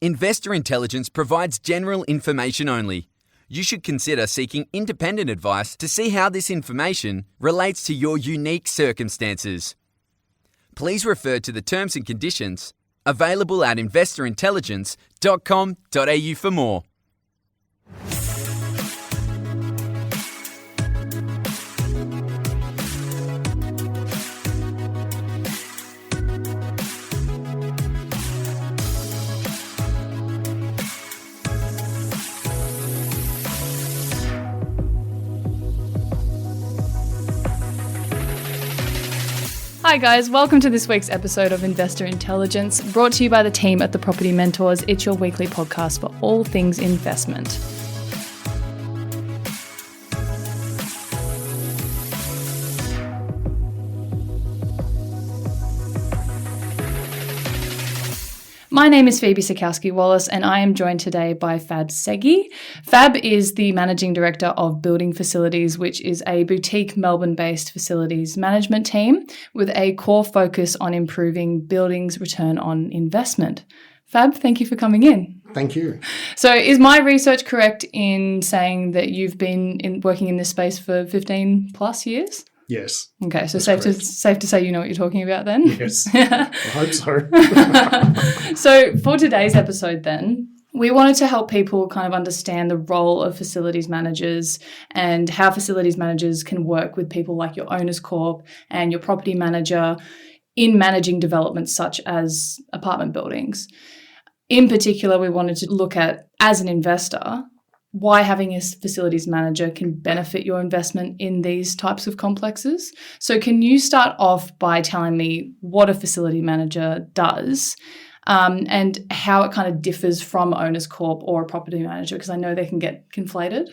Investor Intelligence provides general information only. You should consider seeking independent advice to see how this information relates to your unique circumstances. Please refer to the terms and conditions available at investorintelligence.com.au for more. Hi guys, welcome to this week's episode of Investor Intelligence, brought to you by the team at the Property Mentors. It's your weekly podcast for all things investment. My name is Phoebe Sikowski-Wallace and I am joined today by Fab Segi. Fab is the Managing Director of Building Facilities, which is a boutique Melbourne-based facilities management team with a core focus on improving buildings' return on investment. Fab, thank you for coming in. Thank you. So is my research correct in saying that you've been working in this space for 15 plus years? Yes. Okay, so safe to say you know what you're talking about then? Yes. I hope so. So for today's episode then, we wanted to help people kind of understand the role of facilities managers and how facilities managers can work with people like your Owners Corp and your property manager in managing developments such as apartment buildings. In particular, we wanted to look at, as an investor, why having a facilities manager can benefit your investment in these types of complexes. So can you start off by telling me what a facility manager does and how it kind of differs from Owners Corp or a property manager, because I know they can get conflated?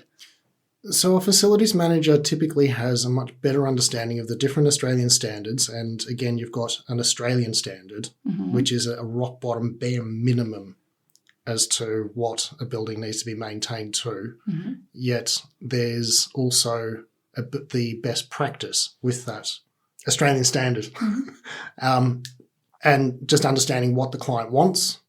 So a facilities manager typically has a much better understanding of the different Australian standards. And again, you've got an Australian standard, which is a rock bottom bare minimum as to what a building needs to be maintained to. Yet there's also the best practice with that Australian standard. And just understanding what the client wants,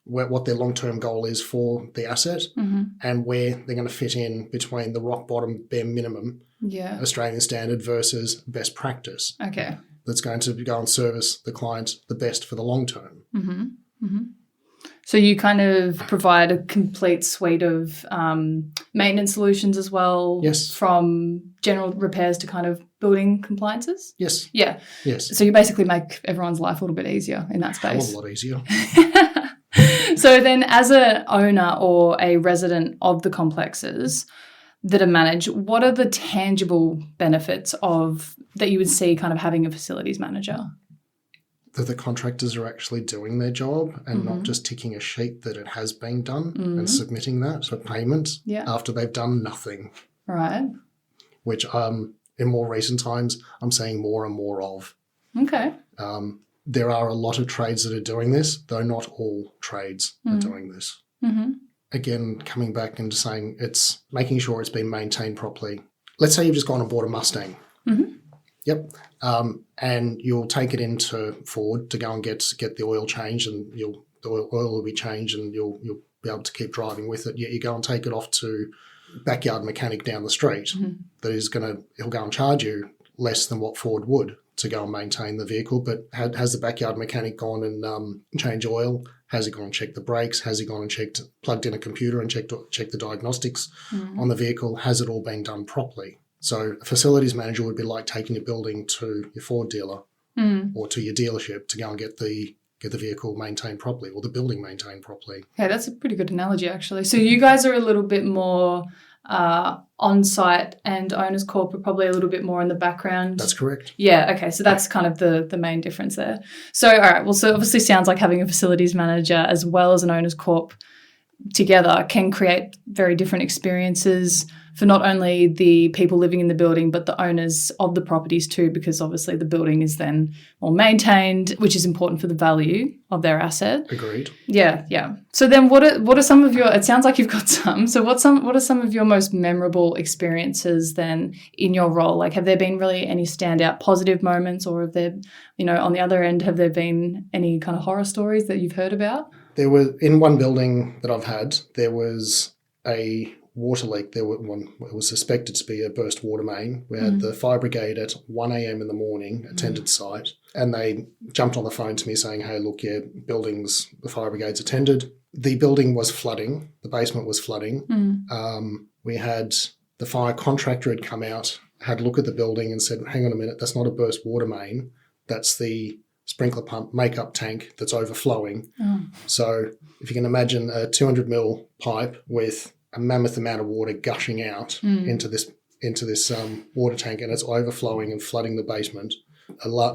what their long-term goal is for the asset, and where they're going to fit in between the rock bottom bare minimum Australian standard versus best practice. Okay. That's going to go and service the client the best for the long term. So you kind of provide a complete suite of maintenance solutions as well? Yes. From general repairs to kind of building compliances? Yes. Yeah. Yes. So you basically make everyone's life a little bit easier in that space. A lot easier. So then as an owner or a resident of the complexes that are managed, what are the tangible benefits that you would see kind of having a facilities manager? That the contractors are actually doing their job and not just ticking a sheet that it has been done and submitting that for payment after they've done nothing. Right. Which in more recent times I'm seeing more and more of. Okay. There are a lot of trades that are doing this, though not all trades are doing this. Again, coming back and saying it's making sure it's been maintained properly. Let's say you've just gone and bought a Mustang. Yep. And you'll take it into Ford to go and get the oil changed, and the oil will be changed, and you'll be able to keep driving with it. Yet you go and take it off to backyard mechanic down the street he'll go and charge you less than what Ford would to go and maintain the vehicle. But has the backyard mechanic gone and changed oil? Has he gone and checked the brakes? Has he gone and plugged in a computer and checked the diagnostics on the vehicle? Has it all been done properly? So a facilities manager would be like taking your building to your Ford dealer or to your dealership to go and get the vehicle maintained properly or the building maintained properly. Okay, that's a pretty good analogy actually. So you guys are a little bit more on-site and Owners Corp are probably a little bit more in the background. That's correct. Yeah, okay, so that's kind of the main difference there. So, all right, well, so it obviously sounds like having a facilities manager as well as an Owners Corp together can create very different experiences for not only the people living in the building, but the owners of the properties too, because obviously the building is then more maintained, which is important for the value of their asset. Agreed. Yeah, yeah. So then what are some of your, it sounds like you've got some, so what are some of your most memorable experiences then in your role? Like, have there been really any standout positive moments, or have there, on the other end, have there been any kind of horror stories that you've heard about? There were, in one building that I've had, there was a water leak. It was suspected to be a burst water main. We had the fire brigade at 1 a.m. in the morning attended site, and they jumped on the phone to me saying, hey, look, the fire brigade's attended. The building was flooding. The basement was flooding. We had the fire contractor had come out, had a look at the building and said, hang on a minute, that's not a burst water main. That's the sprinkler pump makeup tank that's overflowing. So if you can imagine a 200 mil pipe with a mammoth amount of water gushing out into this water tank, and it's overflowing and flooding the basement,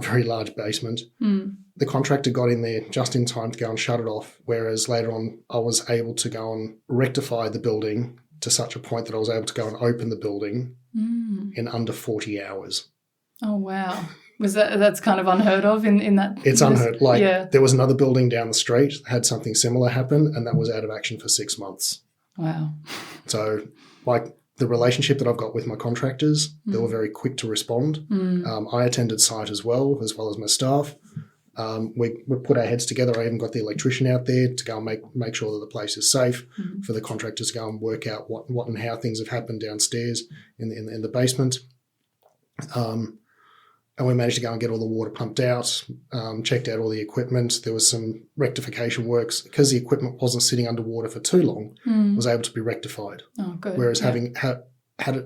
very large basement. The contractor got in there just in time to go and shut it off, whereas later on I was able to go and rectify the building to such a point that I was able to go and open the building in under 40 hours. Oh, wow. That's kind of unheard of in that? It's unheard. There was another building down the street that had something similar happen, and that was out of action for 6 months. Wow. So, the relationship that I've got with my contractors, they were very quick to respond. I attended site as well as my staff. We put our heads together. I even got the electrician out there to go and make sure that the place is safe for the contractors to go and work out what and how things have happened downstairs in the basement. And we managed to go and get all the water pumped out, checked out all the equipment. There was some rectification works. Because the equipment wasn't sitting underwater for too long, it was able to be rectified. Oh, good. Whereas had it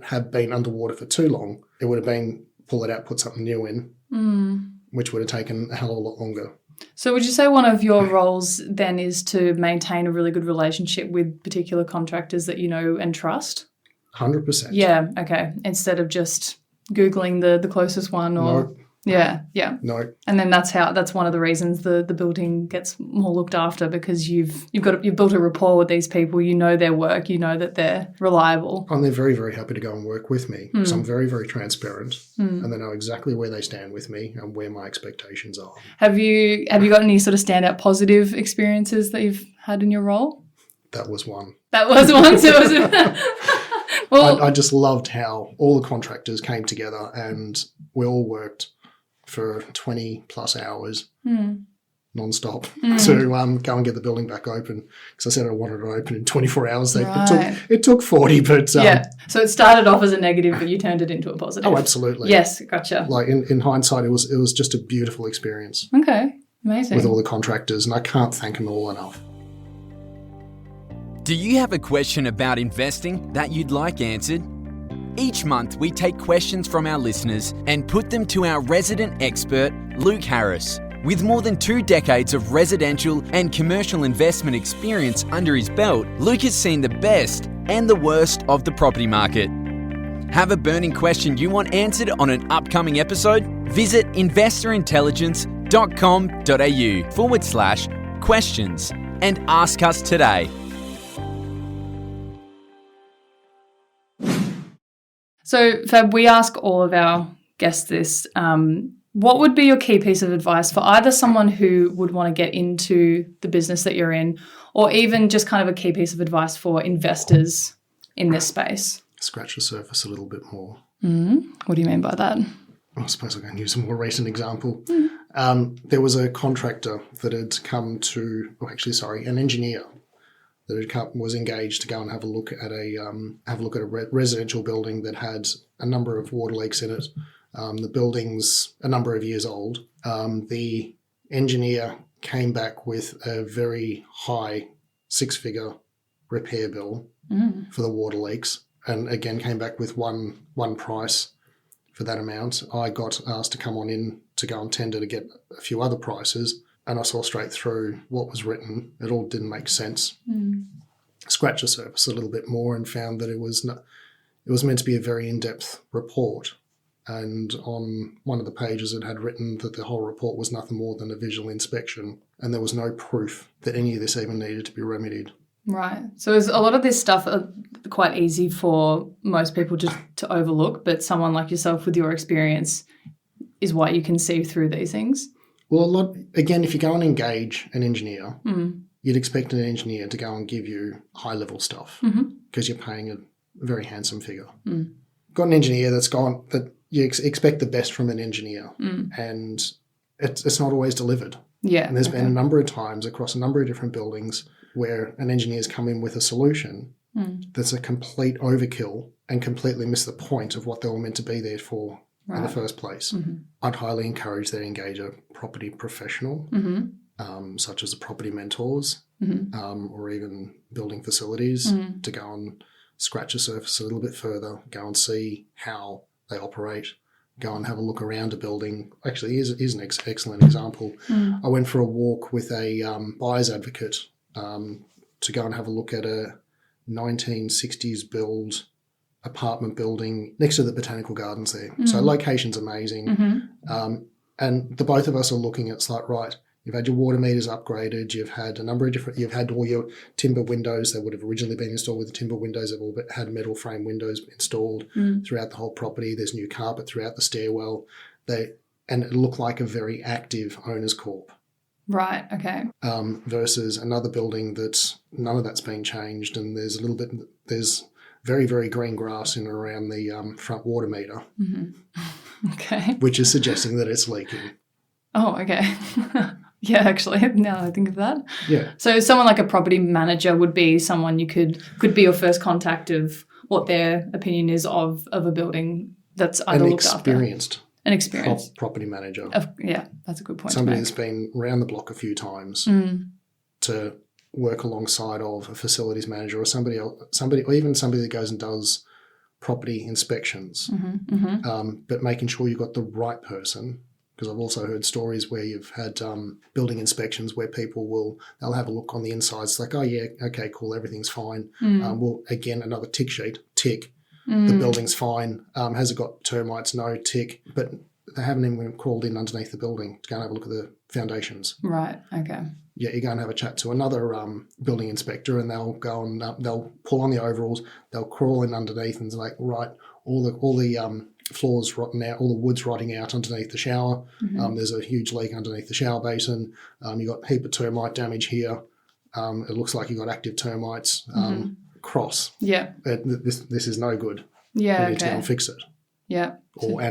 had been underwater for too long, it would have been pull it out, put something new in, which would have taken a hell of a lot longer. So would you say one of your roles then is to maintain a really good relationship with particular contractors that you know and trust? 100%. Yeah, okay. Instead of just Googling the closest one or... No. Yeah. No. And then that's one of the reasons the building gets more looked after, because you've built a rapport with these people, you know their work, you know that they're reliable. And they're very, very happy to go and work with me. So I'm very, very transparent, and they know exactly where they stand with me and where my expectations are. Have you got any sort of standout positive experiences that you've had in your role? That was one. So well, I just loved how all the contractors came together and we all worked for 20 plus hours non-stop to go and get the building back open, because I said I wanted it open in 24 hours. It took 40, but... yeah, so it started off as a negative, but you turned it into a positive. Oh, absolutely. Yes, gotcha. In hindsight, it was just a beautiful experience. Okay, amazing. With all the contractors, and I can't thank them all enough. Do you have a question about investing that you'd like answered? Each month, we take questions from our listeners and put them to our resident expert, Luke Harris. With more than 2 decades of residential and commercial investment experience under his belt, Luke has seen the best and the worst of the property market. Have a burning question you want answered on an upcoming episode? Visit investorintelligence.com.au/questions and ask us today. So, Fab, we ask all of our guests this. What would be your key piece of advice for either someone who would want to get into the business that you're in, or even just kind of a key piece of advice for investors in this space? Scratch the surface a little bit more. What do you mean by that? I suppose I can use a more recent example. There was a contractor that had come to, an engineer that was engaged to go and have a look at a residential building that had a number of water leaks in it. The building's a number of years old. The engineer came back with a very high 6-figure repair bill for the water leaks, and again came back with one price for that amount. I got asked to come on in to go and tender to get a few other prices, and I saw straight through what was written. It all didn't make sense. Scratched the surface a little bit more and found that it was meant to be a very in-depth report. And on one of the pages it had written that the whole report was nothing more than a visual inspection, and there was no proof that any of this even needed to be remedied. Right. So is a lot of this stuff quite easy for most people to overlook, but someone like yourself with your experience is what you can see through these things? Well, again, if you go and engage an engineer, you'd expect an engineer to go and give you high-level stuff because you're paying a very handsome figure. Got an engineer that you expect the best from an engineer, and it's not always delivered. Yeah. And there's been a number of times across a number of different buildings where an engineer's come in with a solution that's a complete overkill and completely miss the point of what they were meant to be there for in the first place. I'd highly encourage they engage a property professional, such as the property mentors or even building facilities to go and scratch the surface a little bit further, go and see how they operate, go and have a look around a building. Actually, here's an excellent example. I went for a walk with a buyer's advocate to go and have a look at a 1960s build apartment building next to the botanical gardens there. So location's amazing. And the both of us are looking at, it's like, right, you've had your water meters upgraded, you've had a number of you've had all your timber windows that would have originally been installed with the timber windows, have all had metal frame windows installed throughout the whole property. There's new carpet throughout the stairwell. And it looked like a very active owner's corp. Right, okay. Versus another building that none of that's been changed, and there's very, very green grass in and around the front water meter. Okay. Which is suggesting that it's leaking. Oh, okay. Yeah, actually, now that I think of that. Yeah. So someone like a property manager would be someone you could be your first contact of what their opinion is of a building that's either looked after. An experienced property manager. Yeah, that's a good point. Somebody that's been around the block a few times to work alongside of a facilities manager or somebody or even somebody that goes and does property inspections, but making sure you've got the right person. Because I've also heard stories where you've had building inspections where they'll have a look on the inside. It's like, oh yeah, okay, cool, everything's fine. Well, again, another tick sheet, tick. The building's fine. Has it got termites? No, tick. But they haven't even crawled in underneath the building to go and have a look at the foundations. Right, okay. Yeah, you go and have a chat to another building inspector and they'll go and they'll pull on the overalls, they'll crawl in underneath and it's like, right, all the floors rotting out, all the wood's rotting out underneath the shower. There's a huge leak underneath the shower basin. You've got a heap of termite damage here. It looks like you've got active termites. Cross. Yeah. This is no good. Yeah, you need to go and fix it. Yeah. Or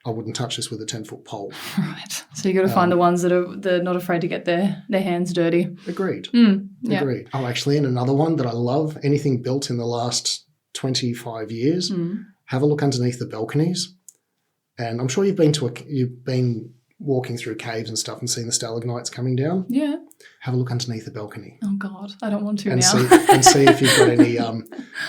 I wouldn't touch this with a 10-foot pole. Right. So you got to find the ones they're not afraid to get their hands dirty. Agreed. Yeah. Agreed. Oh, actually, and another one that I love, anything built in the last 25 years, have a look underneath the balconies. And I'm sure you've been walking through caves and stuff and seen the stalagmites coming down. Yeah. Have a look underneath the balcony. Oh God, I don't want to and now. See if you've got any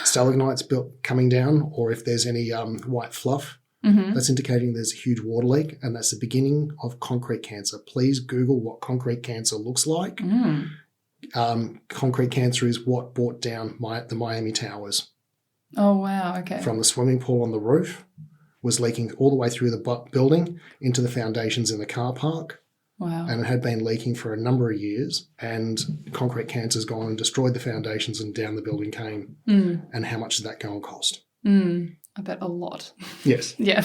stalagmites coming down, or if there's any white fluff. That's indicating there's a huge water leak, and that's the beginning of concrete cancer. Please Google what concrete cancer looks like. Concrete cancer is what brought down the Miami Towers. Oh wow, okay. From the swimming pool on the roof, was leaking all the way through the building into the foundations in the car park. Wow. And it had been leaking for a number of years, and concrete cancer's gone and destroyed the foundations, and down the building came. And how much did that go and cost? I bet a lot. Yes. Yeah.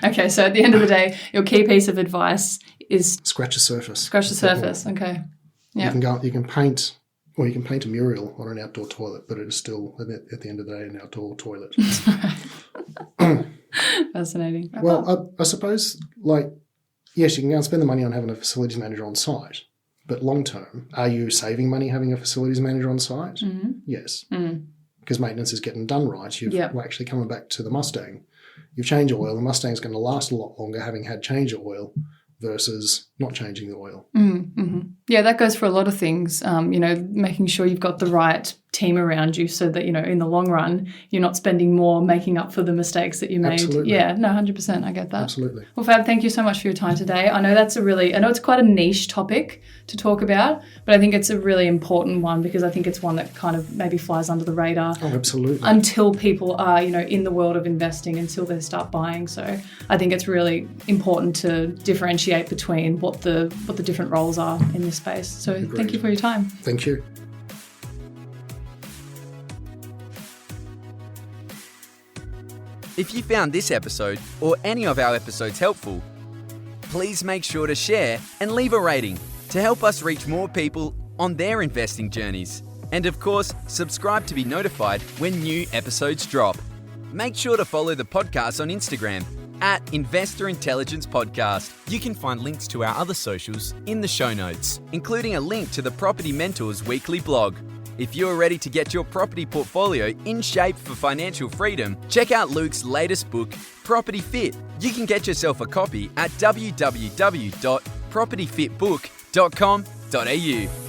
Okay, so at the end of the day, your key piece of advice is scratch the surface. Scratch the surface. Okay. Yeah. You can paint a mural on an outdoor toilet, but it is still at the end of the day an outdoor toilet. Fascinating. Well, I suppose, yes, you can go and spend the money on having a facilities manager on site, but long term, are you saving money having a facilities manager on site? Yes. Because maintenance is getting done right. We're actually coming back to the Mustang. You've changed oil. The Mustang's going to last a lot longer having had change of oil versus not changing the oil. Yeah, that goes for a lot of things, making sure you've got the right team around you so that, in the long run, you're not spending more making up for the mistakes that you made. Absolutely. Yeah, no, 100%. I get that. Absolutely. Well, Fab, thank you so much for your time today. I know it's quite a niche topic to talk about, but I think it's a really important one because I think it's one that kind of maybe flies under the radar. Oh, absolutely. Until people are, in the world of investing, until they start buying. So I think it's really important to differentiate between what the different roles are in this space. So Agreed. Thank you for your time. Thank you. If you found this episode or any of our episodes helpful, please make sure to share and leave a rating to help us reach more people on their investing journeys. And of course, subscribe to be notified when new episodes drop. Make sure to follow the podcast on Instagram @Investor Intelligence Podcast. You can find links to our other socials in the show notes. Including a link to the Property Mentors weekly blog. If you're ready to get your property portfolio in shape for financial freedom, check out Luke's latest book, Property Fit. You can get yourself a copy at www.propertyfitbook.com.au.